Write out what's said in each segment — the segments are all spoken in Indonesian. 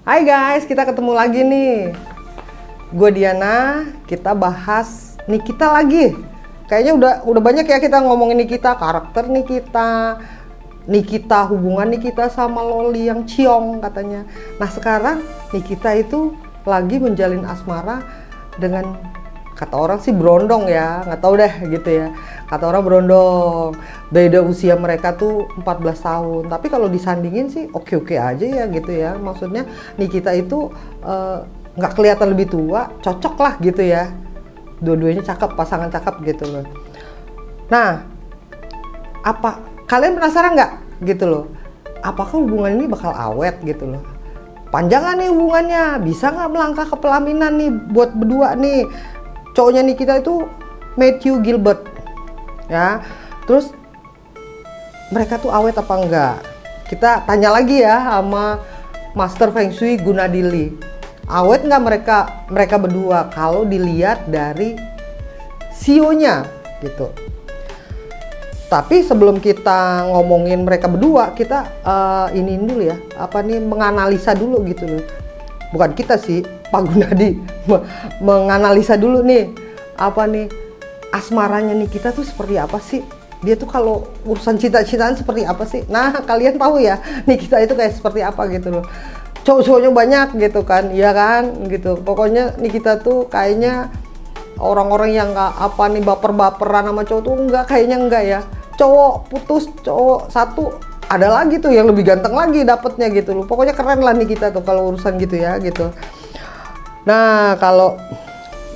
Hai guys, kita ketemu lagi nih. Gue Diana, kita bahas Nikita lagi. Kayaknya udah banyak ya kita ngomongin Nikita, karakter Nikita, hubungan Nikita sama Loli yang ciong katanya. Nah sekarang Nikita itu lagi menjalin asmara dengan, kata orang sih berondong ya, nggak tahu deh gitu ya. Kata orang berondong, beda usia mereka tuh 14 tahun. Tapi kalau disandingin sih oke-oke aja ya gitu ya. Maksudnya Nikita itu nggak kelihatan lebih tua, cocok lah gitu ya. Dua-duanya cakep, pasangan cakep gitu loh. Nah, kalian penasaran nggak gitu loh? Apakah hubungan ini bakal awet gitu loh? Panjang nggak nih hubungannya? Bisa nggak melangkah ke pelaminan nih buat berdua nih? Cowoknya Nikita itu Matthew Gilbert ya. Terus mereka tuh awet apa enggak? Kita tanya lagi ya sama Master Feng Shui Gunadili. Awet nggak mereka berdua kalau dilihat dari sionya gitu. Tapi sebelum kita ngomongin mereka berdua, kita ini dulu ya, menganalisa dulu gitu loh. Bukan kita sih, Pak Gunadi menganalisa dulu nih, asmaranya Nikita tuh seperti apa sih? Dia tuh kalau urusan cinta-cintaan seperti apa sih? Nah, kalian tahu ya, Nikita itu kayak seperti apa gitu loh. Cowok-cowoknya banyak gitu kan, ya kan gitu. Pokoknya Nikita tuh kayaknya orang-orang yang baper-baperan sama cowok tuh kayaknya enggak ya. Cowok putus, cowok satu, ada lagi tuh yang lebih ganteng lagi dapetnya gitu loh. Pokoknya keren lah Nikita tuh kalau urusan gitu ya gitu. Nah, kalau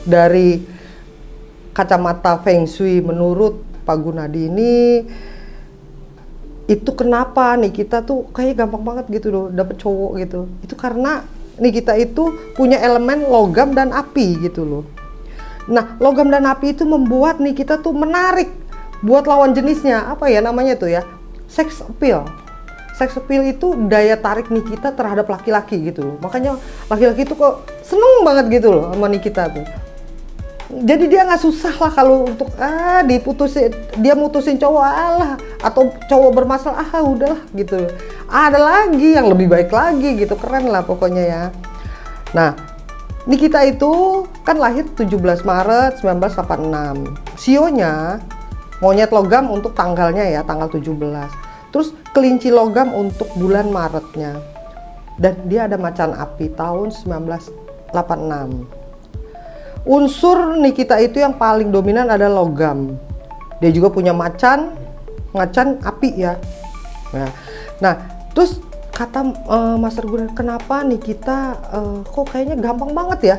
dari kacamata Feng Shui menurut Pak Gunadi ini, itu kenapa Nikita tuh kayak gampang banget gitu loh dapet cowok gitu. Itu karena Nikita itu punya elemen logam dan api gitu loh. Nah, logam dan api itu membuat Nikita tuh menarik buat lawan jenisnya. Apa ya namanya tuh ya? Sex appeal. Sex appeal itu daya tarik Nikita terhadap laki-laki gitu loh. Makanya laki-laki itu kok seneng banget gitu loh sama Nikita tuh. Jadi dia nggak susah lah kalau untuk dia mutusin cowok atau cowok bermasalah udahlah gitu. Ada lagi yang lebih baik lagi gitu, keren lah pokoknya ya. Nah, Nikita itu kan lahir 17 Maret 1986. Sionya monyet logam untuk tanggalnya ya, tanggal 17. Terus kelinci logam untuk bulan Maretnya. Dan dia ada macan api tahun 1986. Unsur Nikita itu yang paling dominan adalah logam. Dia juga punya macan api ya. Nah, terus kata Master Guna, kenapa Nikita kok kayaknya gampang banget ya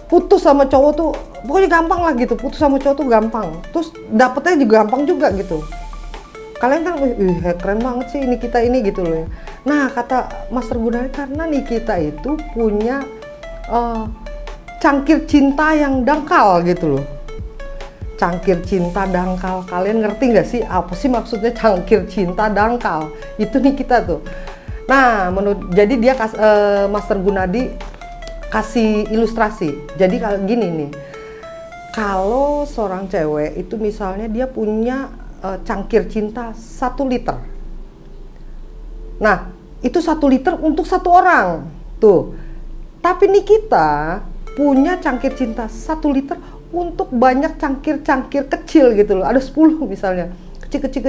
putus sama cowok tuh, pokoknya gampang lah gitu, putus sama cowok tuh gampang, terus dapetnya juga gampang juga gitu. Kalian kan keren banget sih Nikita ini gitu loh ya. Nah, kata Master Guna, karena Nikita itu punya cangkir cinta yang dangkal gitu loh. Cangkir cinta dangkal, kalian ngerti nggak sih apa sih maksudnya cangkir cinta dangkal? Itu Nikita tuh. Nah, jadi dia Master Gunadi kasih ilustrasi. Jadi kalau gini nih, kalau seorang cewek itu misalnya dia punya cangkir cinta 1 liter. Nah, itu 1 liter untuk 1 orang tuh. Tapi Nikita punya cangkir cinta 1 liter untuk banyak cangkir-cangkir kecil gitu loh. Ada 10 misalnya. Kecil.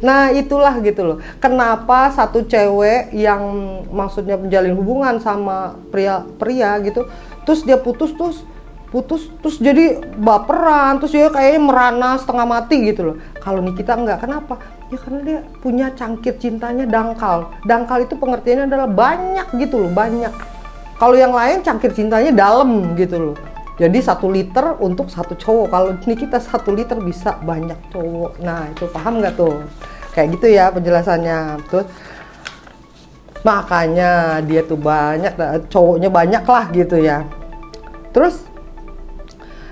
Nah, itulah gitu loh. Kenapa satu cewek yang maksudnya menjalin hubungan sama pria gitu, terus dia putus terus jadi baperan, terus dia kayaknya merana setengah mati gitu loh. Kalau Nikita enggak, kenapa? Ya karena dia punya cangkir cintanya dangkal. Dangkal itu pengertiannya adalah banyak gitu loh, banyak. Kalau yang lain cangkir cintanya dalam gitu loh. Jadi 1 liter untuk 1 cowok. Kalau Nikita 1 liter bisa banyak cowok. Nah, itu paham nggak tuh? Kayak gitu ya penjelasannya. Terus makanya dia tuh banyak, cowoknya banyak lah gitu ya. Terus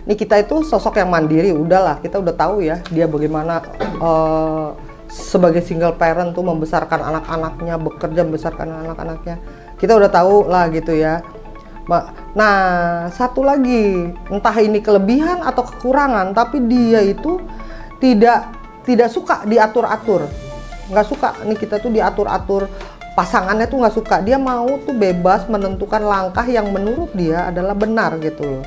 Nikita itu sosok yang mandiri. Udahlah, kita udah tahu ya dia bagaimana sebagai single parent tuh membesarkan anak-anaknya, bekerja membesarkan anak-anaknya. Kita udah tahu lah gitu ya. Nah, satu lagi, entah ini kelebihan atau kekurangan, tapi dia itu tidak suka diatur-atur. Nggak suka nih kita tuh diatur-atur pasangannya tuh nggak suka. Dia mau tuh bebas menentukan langkah yang menurut dia adalah benar gitu loh.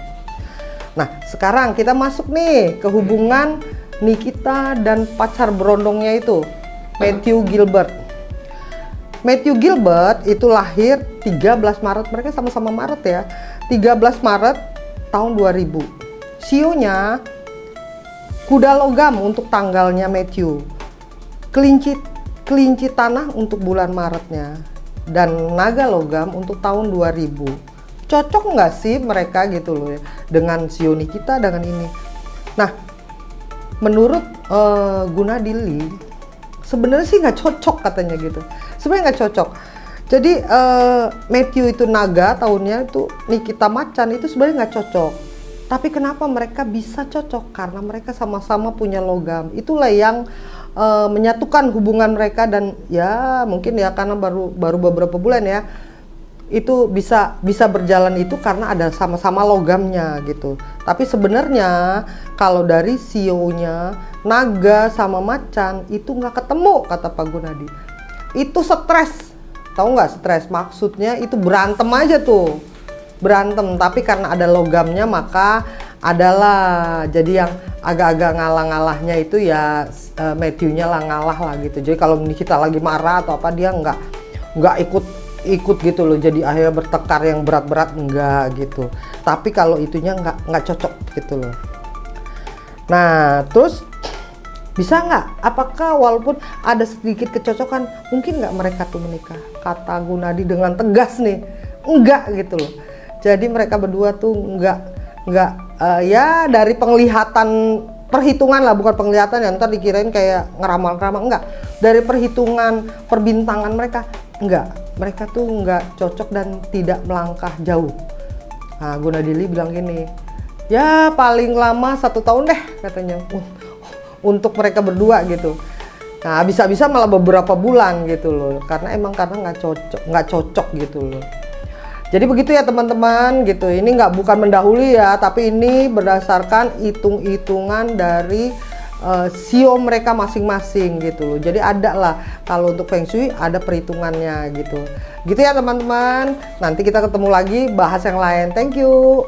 Nah sekarang kita masuk nih ke hubungan Nikita dan pacar berondongnya itu, Matthew Gilbert. Matthew Gilbert itu lahir 13 Maret, mereka sama-sama Maret ya, 13 Maret tahun 2000. Sionya kuda logam untuk tanggalnya Matthew, kelinci tanah untuk bulan Maretnya, dan naga logam untuk tahun 2000. Cocok nggak sih mereka gitu loh ya, dengan Sio Nikita dengan ini. Nah menurut Gunadili sebenarnya sih nggak cocok katanya gitu. Sebenarnya nggak cocok. Jadi Matthew itu naga tahunnya, itu Nikita macan, itu sebenarnya nggak cocok. Tapi kenapa mereka bisa cocok? Karena mereka sama-sama punya logam. Itulah yang menyatukan hubungan mereka, dan ya mungkin ya karena baru beberapa bulan ya, itu bisa berjalan itu karena ada sama-sama logamnya gitu. Tapi sebenarnya kalau dari sionya naga sama macan itu nggak ketemu, kata Pak Gunadi. Itu stres, tahu nggak stres? Maksudnya itu berantem aja tuh, berantem. Tapi karena ada logamnya maka adalah jadi yang agak-agak ngalah-ngalahnya itu ya Matthew-nya lah ngalah lah gitu. Jadi kalau kita lagi marah atau apa dia nggak ikut gitu loh, jadi akhirnya bertekar yang berat-berat enggak gitu. Tapi kalau itunya nggak cocok gitu loh. Nah terus bisa nggak? Apakah walaupun ada sedikit kecocokan, mungkin nggak mereka tuh menikah? Kata Gunadi dengan tegas nih, enggak gitu loh. Jadi mereka berdua tuh enggak ya dari penglihatan perhitungan lah, bukan penglihatan ya ntar dikirain kayak ngeramal-ngeramal, enggak. Dari perhitungan perbintangan mereka, enggak. Mereka tuh enggak cocok dan tidak melangkah jauh. Nah Gunadili bilang gini, ya paling lama 1 tahun deh katanya untuk mereka berdua gitu. Nah bisa-bisa malah beberapa bulan gitu loh, karena nggak cocok gitu loh. Jadi begitu ya teman-teman gitu. Ini bukan mendahului ya, tapi ini berdasarkan hitung-hitungan dari sio mereka masing-masing gitu loh. Jadi ada lah, kalau untuk Feng Shui ada perhitungannya gitu. Gitu ya teman-teman. Nanti kita ketemu lagi bahas yang lain. Thank you.